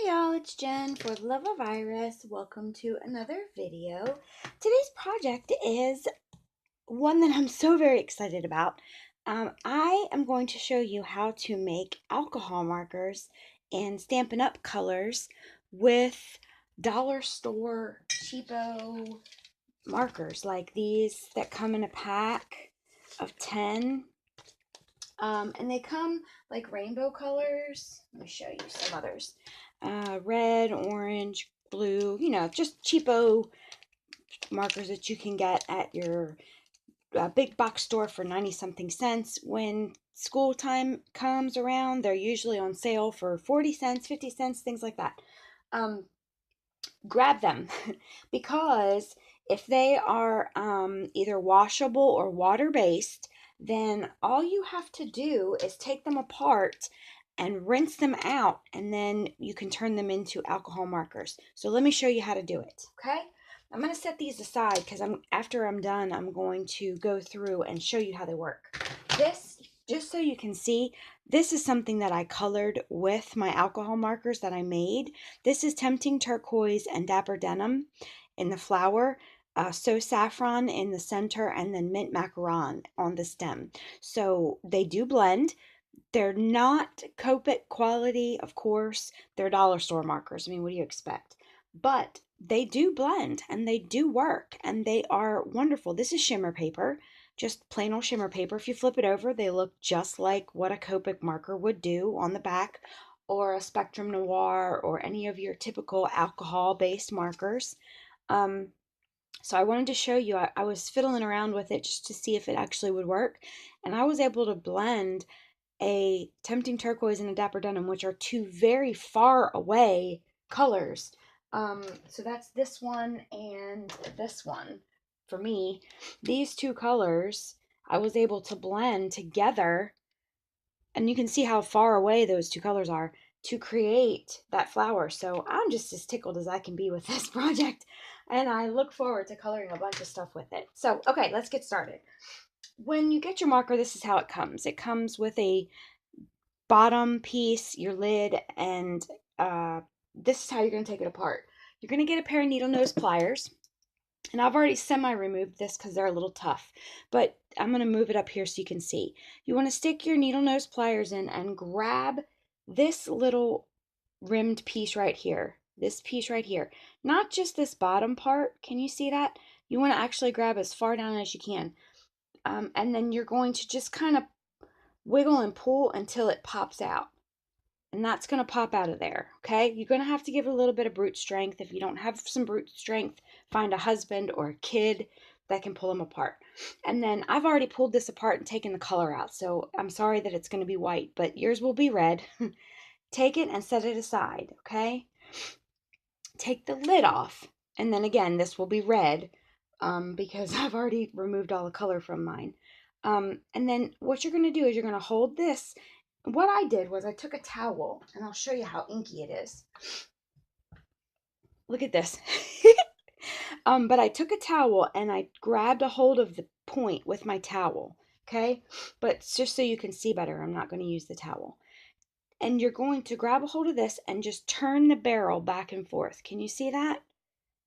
Hey y'all, it's Jen for the Love of Iris. Welcome to another video. Today's project is one that I'm so very excited about. I am going to show you how to make alcohol markers and Stampin' Up colors with dollar store cheapo markers like these that come in a pack of 10. And they come like rainbow colors. Let me show you some others. Red, orange, blue, just cheapo markers that you can get at your big box store for 90 something cents. When school time comes around, they're usually on sale for 40 cents, 50 cents, things like that. Grab them because if they are either washable or water based, then all you have to do is take them apart and rinse them out, and then you can turn them into alcohol markers. So let me show you how to do it, okay? I'm going to set these aside because after I'm done, I'm going to go through and show you how they work. This, just so you can see, this is something that I colored with my alcohol markers that I made. This is Tempting Turquoise and Dapper Denim in the flower, So Saffron in the center, and then Mint Macaron on the stem. So they do blend. They're not Copic quality, of course. They're dollar store markers. I mean, what do you expect? But they do blend and they do work and they are wonderful. This is shimmer paper, just plain old shimmer paper. If you flip it over, they look just like what a Copic marker would do on the back, or a Spectrum Noir, or any of your typical alcohol-based markers. So I wanted to show you, I was fiddling around with it just to see if it actually would work. And I was able to blend a Tempting Turquoise and a Dapper Denim, which are two very far away colors. So that's this one and this one. For me, these two colors I was able to blend together, and you can see how far away those two colors are to create that flower. So I'm just as tickled as I can be with this project, and I look forward to coloring a bunch of stuff with it. So, okay, let's get started. When you get your marker, this is how it comes. It comes with a bottom piece, your lid, and this is how you're going to take it apart. You're going to get a pair of needle nose pliers, and I've already semi-removed this because they're a little tough, but I'm going to move it up here so you can see. You want to stick your needle nose pliers in and grab this little rimmed piece right here, this piece right here, not just this bottom part. Can you see that? You want to actually grab as far down as you can, and then you're going to just kind of wiggle and pull until it pops out. And that's going to pop out of there, okay? You're going to have to give it a little bit of brute strength. If you don't have some brute strength, find a husband or a kid that can pull them apart. And then I've already pulled this apart and taken the color out, so I'm sorry that it's going to be white, but yours will be red. Take it and set it aside, okay? Take the lid off, and then again, this will be red because I've already removed all the color from mine. And then what you're going to do is you're going to hold this. What I did was I took a towel, and I'll show you how inky it is. Look at this. But I took a towel and I grabbed a hold of the point with my towel, okay? But just so you can see better, I'm not going to use the towel. And you're going to grab a hold of this and just turn the barrel back and forth. Can you see that?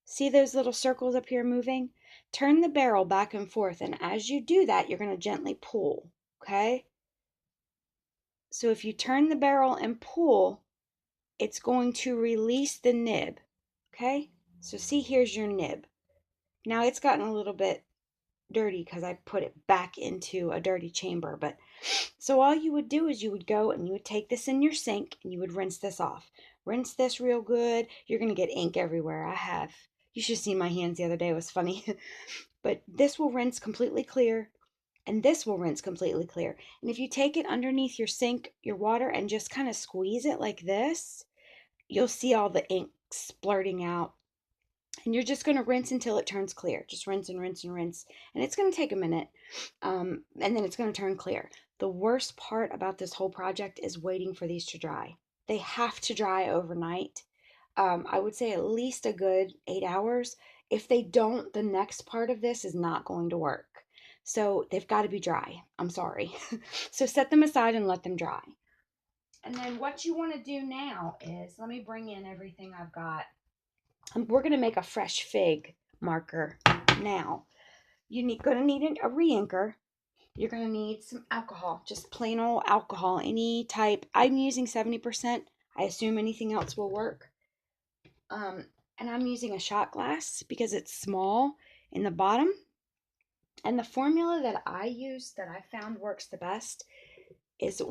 See those little circles up here moving? Turn the barrel back and forth, and as you do that, you're going to gently pull, okay? So if you turn the barrel and pull, it's going to release the nib, okay? So see, here's your nib. Now it's gotten a little bit dirty because I put it back into a dirty chamber, but so all you would do is you would go and you would take this in your sink and you would rinse this off. Rinse this real good. You're going to get ink everywhere. You should see my hands the other day. It was funny. But this will rinse completely clear, and this will rinse completely clear. And if you take it underneath your sink, your water, and just kind of squeeze it like this, you'll see all the ink splurting out. And you're just going to rinse until it turns clear. Just rinse and rinse and rinse. And it's going to take a minute. And then it's going to turn clear. The worst part about this whole project is waiting for these to dry. They have to dry overnight. I would say at least a good 8 hours. If they don't, the next part of this is not going to work. So they've got to be dry. I'm sorry. So set them aside and let them dry. And then what you want to do now is, let me bring in everything I've got. We're going to make a fresh fig marker now. You're going to need a re-inker. You're going to need some alcohol, just plain old alcohol, any type. I'm using 70%. I assume anything else will work. And I'm using a shot glass because it's small in the bottom. And the formula that I use that I found works the best is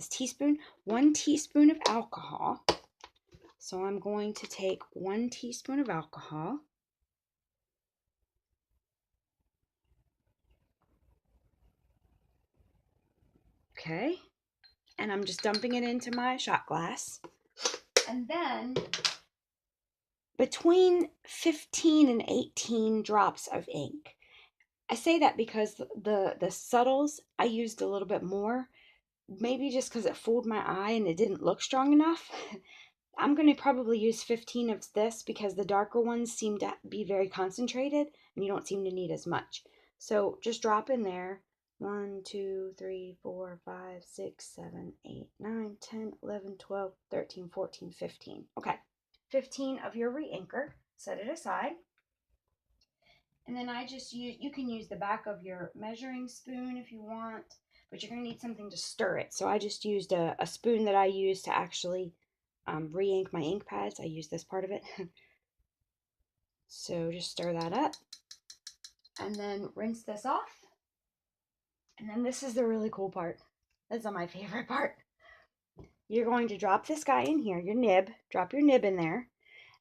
teaspoon? 1 teaspoon of alcohol. So I'm going to take 1 teaspoon of alcohol. Okay. And I'm just dumping it into my shot glass. And then between 15 and 18 drops of ink. I say that because the subtles, I used a little bit more. Maybe just because it fooled my eye and it didn't look strong enough. I'm going to probably use 15 of this because the darker ones seem to be very concentrated and you don't seem to need as much. So just drop in there 1, 2, 3, 4, 5, 6, 7, 8, 9, 10, 11, 12, 13, 14, 15. Okay, 15 of your re-inker. Set it aside. And then you can use the back of your measuring spoon if you want, but you're going to need something to stir it. So I just used a spoon that I use to actually re-ink my ink pads. I use this part of it. So just stir that up and then rinse this off. And then this is the really cool part. This is my favorite part. You're going to drop this guy in here, your nib, drop your nib in there,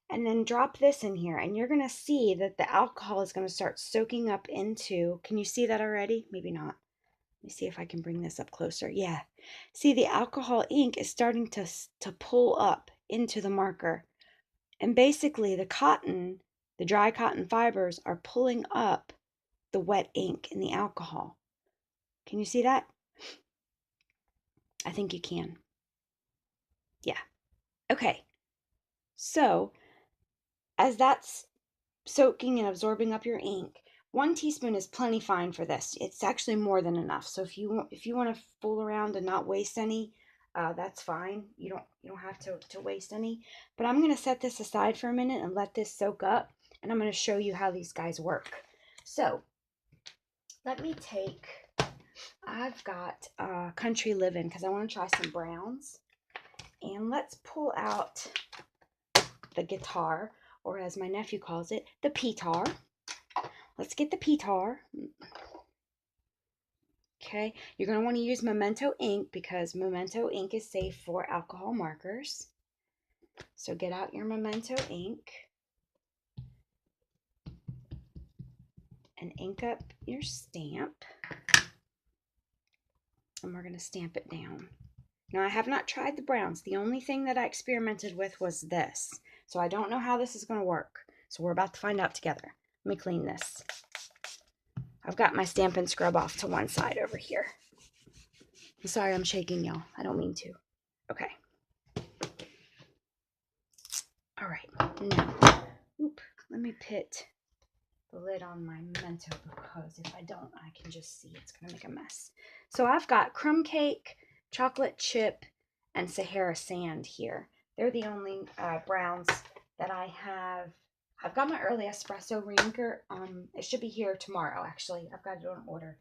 and then drop this in here. And you're going to see that the alcohol is going to start soaking up into, can you see that already? Maybe not. Let me see if I can bring this up closer. Yeah. See, the alcohol ink is starting to pull up into the marker. And basically the dry cotton fibers are pulling up the wet ink and the alcohol. Can you see that? I think you can. Yeah. Okay. So as that's soaking and absorbing up your ink, 1 teaspoon is plenty fine for this. It's actually more than enough. So if you want to fool around and not waste any, that's fine. You don't have to waste any. But I'm going to set this aside for a minute and let this soak up, and I'm going to show you how these guys work. So let me take, I've got Country Livin' because I want to try some browns. And let's pull out the guitar, or as my nephew calls it, the petar. Let's get the petar. Okay, you're going to want to use Memento ink because Memento ink is safe for alcohol markers. So get out your Memento ink and ink up your stamp. And we're going to stamp it down. Now, I have not tried the browns. The only thing that I experimented with was this. So I don't know how this is going to work. So we're about to find out together. Let me clean this. I've got my Stampin' Scrub off to one side over here. I'm sorry I'm shaking, y'all. I don't mean to. Okay. All right. Now, let me put the lid on my Memento because if I don't, I can just see it's going to make a mess. So I've got crumb cake, chocolate chip, and Sahara sand here. They're the only browns that I have. I've got my early espresso re-inker. It should be here tomorrow, actually. I've got it on order.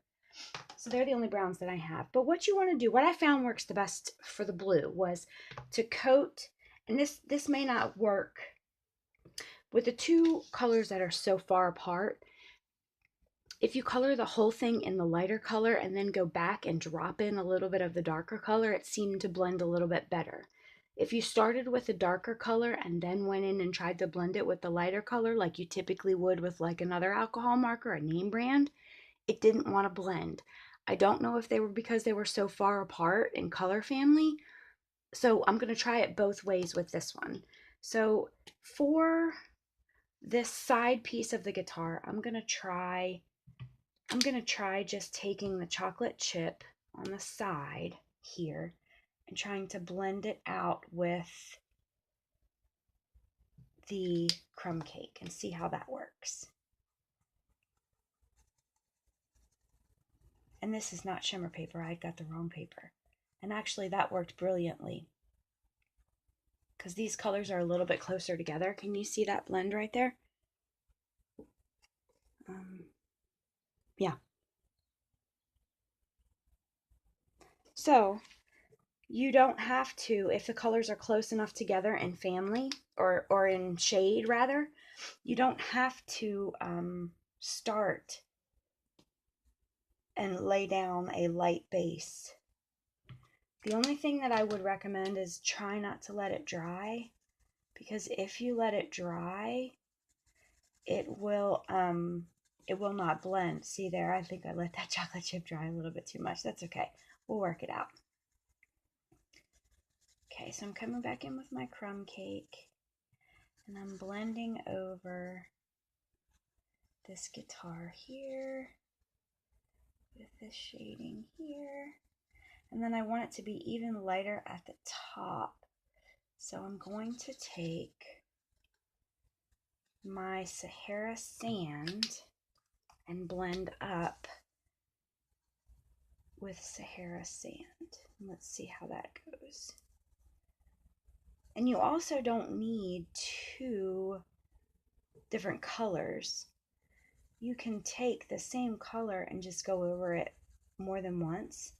So they're the only browns that I have. But what you want to do, what I found works the best for the blue was to coat, and this may not work with the two colors that are so far apart. If you color the whole thing in the lighter color and then go back and drop in a little bit of the darker color, it seemed to blend a little bit better. If you started with a darker color and then went in and tried to blend it with the lighter color like you typically would with like another alcohol marker, a name brand, it didn't want to blend. I don't know if they were because they were so far apart in color family. So I'm going to try it both ways with this one. So for this side piece of the guitar, I'm going to try just taking the chocolate chip on the side here and trying to blend it out with the crumb cake and see how that works. And this is not shimmer paper. I got the wrong paper. And actually that worked brilliantly because these colors are a little bit closer together. Can you see that blend right there? Yeah. So you don't have to, if the colors are close enough together in family or in shade rather, you don't have to start and lay down a light base. The only thing that I would recommend is try not to let it dry, because if you let it dry, it will not blend. See there, I think I let that chocolate chip dry a little bit too much. That's okay. We'll work it out. Okay, so I'm coming back in with my crumb cake and I'm blending over this guitar here with this shading here. And then I want it to be even lighter at the top. So I'm going to take my Sahara sand and blend up with Sahara sand. Let's see how that goes. And you also don't need 2 different colors. You can take the same color and just go over it more than once,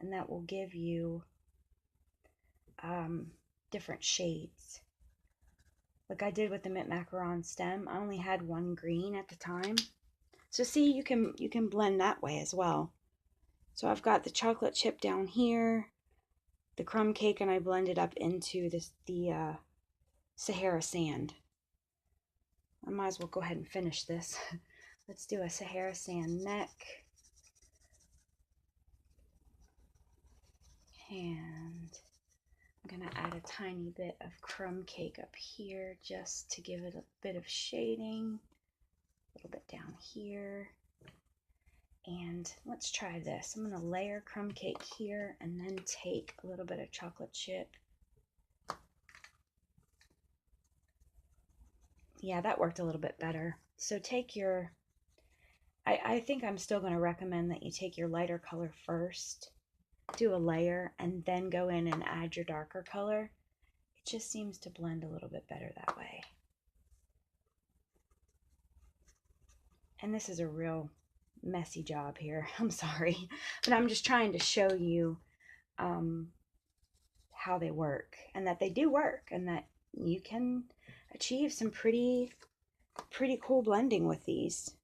and that will give you different shades. Like I did with the mint macaron stem, I only had 1 green at the time. So see, you can blend that way as well. So I've got the chocolate chip down here, the crumb cake, and I blended up into the Sahara sand. I might as well go ahead and finish this. Let's do a Sahara sand neck. And I'm going to add a tiny bit of crumb cake up here just to give it a bit of shading. A little bit down here. And let's try this. I'm going to layer crumb cake here and then take a little bit of chocolate chip. Yeah, that worked a little bit better. So take your, I think I'm still going to recommend that you take your lighter color first, do a layer, and then go in and add your darker color. It just seems to blend a little bit better that way. And this is a real messy job here. I'm sorry, but I'm just trying to show you how they work, and that they do work, and that you can achieve some pretty cool blending with these.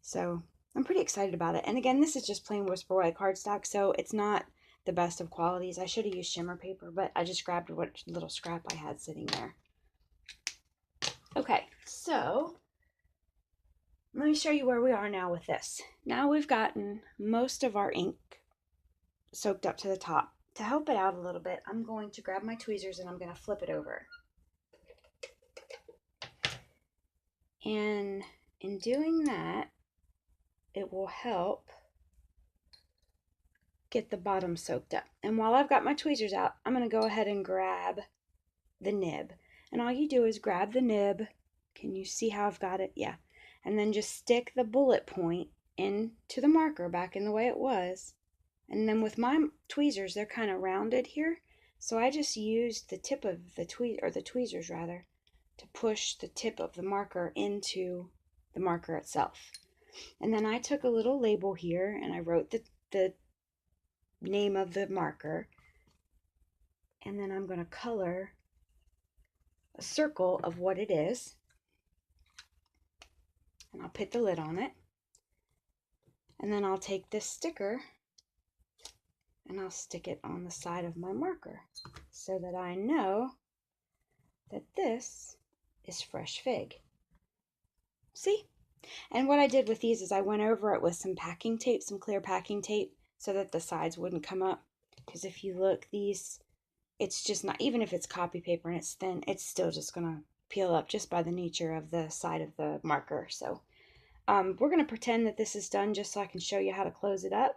So I'm pretty excited about it. And again, this is just plain Whisper White cardstock, so it's not the best of qualities. I should have used shimmer paper, but I just grabbed what little scrap I had sitting there. Okay, so let me show you where we are now with this. Now we've gotten most of our ink soaked up to the top. To help it out a little bit, I'm going to grab my tweezers and I'm going to flip it over. And in doing that, it will help get the bottom soaked up. And while I've got my tweezers out, I'm going to go ahead and grab the nib. And all you do is grab the nib. Can you see how I've got it? Yeah. And then just stick the bullet point into the marker back in the way it was. And then with my tweezers, they're kind of rounded here. So I just used the tip of the tweezers rather, to push the tip of the marker into the marker itself. And then I took a little label here and I wrote the name of the marker. And then I'm going to color a circle of what it is. And I'll put the lid on it. And then I'll take this sticker and I'll stick it on the side of my marker so that I know that this is fresh fig. See? And what I did with these is I went over it with some packing tape, some clear packing tape, so that the sides wouldn't come up. Because if you look, these, it's just not, even if it's copy paper and it's thin, it's still just going to peel up just by the nature of the side of the marker. So we're going to pretend that this is done just so I can show you how to close it up.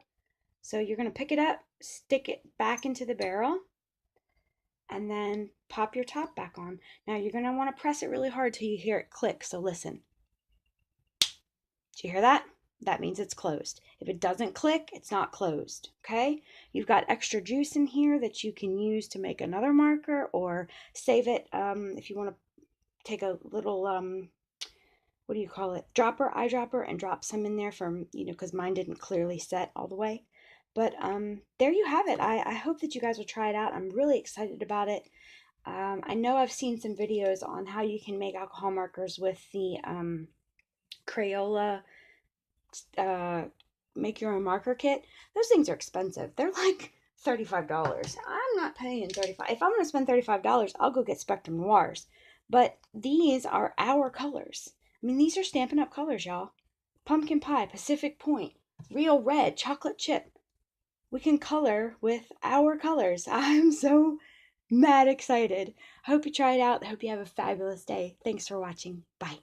So you're going to pick it up, stick it back into the barrel, and then pop your top back on. Now you're going to want to press it really hard till you hear it click, so listen. Did you hear that? that means it's closed. If it doesn't click, it's not closed, okay? You've got extra juice in here that you can use to make another marker or save it if you want to take a little, what do you call it, eyedropper, and drop some in there from, because mine didn't clearly set all the way. But there you have it. I hope that you guys will try it out. I'm really excited about it. I know I've seen some videos on how you can make alcohol markers with the Crayola make your own marker kit. Those things are expensive. They're like $35. I'm not paying $35. If I'm going to spend $35, I'll go get Spectrum Noirs. But these are our colors. I mean, these are Stampin' Up! Colors, y'all. Pumpkin pie, Pacific Point, real red, chocolate chip. We can color with our colors. I'm so mad excited. I hope you try it out. I hope you have a fabulous day. Thanks for watching. Bye.